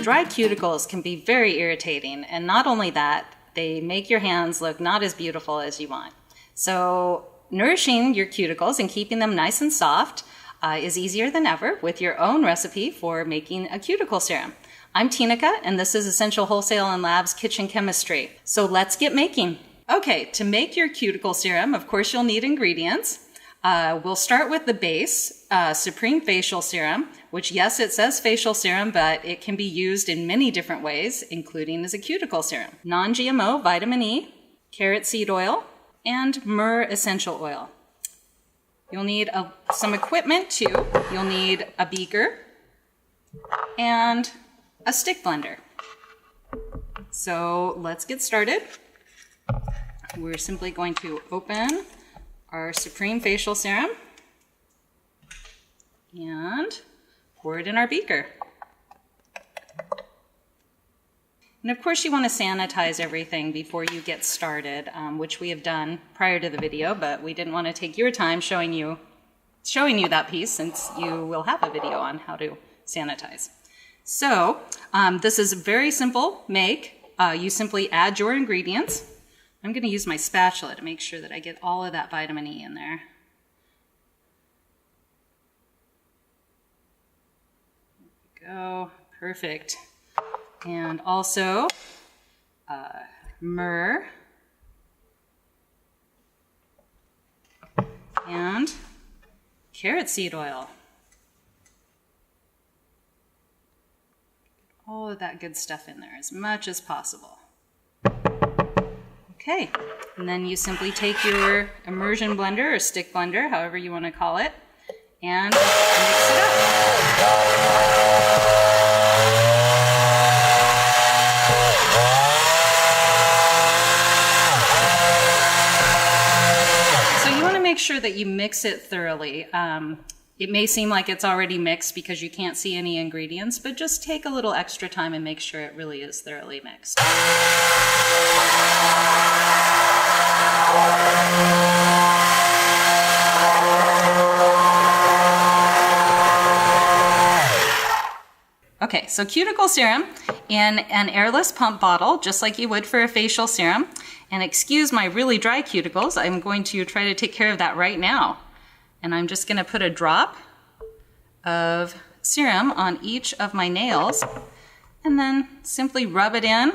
dry cuticles can be very irritating, and not only that, they make your hands look not as beautiful as you want. So nourishing your cuticles and keeping them nice and soft is easier than ever with your own recipe for making a cuticle serum. I'm Tinica, and this is Essential Wholesale and Labs Kitchen Chemistry. So let's get making. Okay, to make your cuticle serum, of course you'll need ingredients. We'll start with the base, Supreme Facial Serum, which yes, it says facial serum, but it can be used in many different ways, including as a cuticle serum. Non-GMO vitamin E, carrot seed oil, and Myrrh Essential Oil. You'll need some equipment too. You'll need a beaker and a stick blender. So let's get started. We're simply going to open our Supreme Facial Serum and pour it in our beaker. And of course you want to sanitize everything before you get started, which we have done prior to the video, but we didn't want to take your time showing you that piece, since you will have a video on how to sanitize. So this is a very simple make. You simply add your ingredients. I'm going to use my spatula to make sure that I get all of that vitamin E in there. There we go. Perfect. And also myrrh and carrot seed oil. All of that good stuff in there, as much as possible. Okay, and then you simply take your immersion blender or stick blender, however you want to call it, and mix it up. So you want to make sure that you mix it thoroughly. It may seem like it's already mixed because you can't see any ingredients, but just take a little extra time and make sure it really is thoroughly mixed. Okay, so cuticle serum in an airless pump bottle, just like you would for a facial serum. And excuse my really dry cuticles, I'm going to try to take care of that right now. And I'm just going to put a drop of serum on each of my nails and then simply rub it in.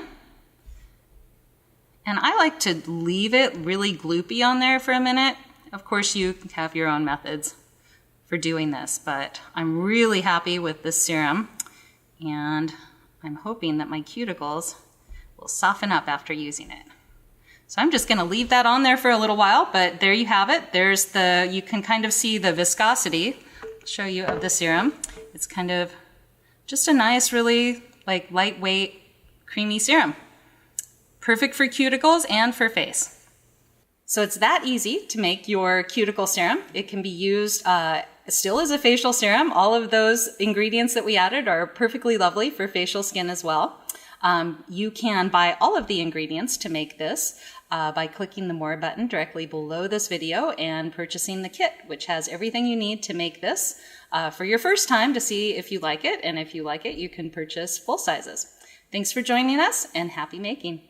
And I like to leave it really gloopy on there for a minute. Of course, you have your own methods for doing this, but I'm really happy with this serum, and I'm hoping that my cuticles will soften up after using it. So I'm just going to leave that on there for a little while, but there you have it. You can kind of see the viscosity, I'll show you, of the serum. It's kind of just a nice, really like lightweight, creamy serum. Perfect for cuticles and for face. So it's that easy to make your cuticle serum. It can be used still as a facial serum. All of those ingredients that we added are perfectly lovely for facial skin as well. You can buy all of the ingredients to make this by clicking the More button directly below this video and purchasing the kit, which has everything you need to make this for your first time to see if you like it. And if you like it, you can purchase full sizes. Thanks for joining us, and happy making.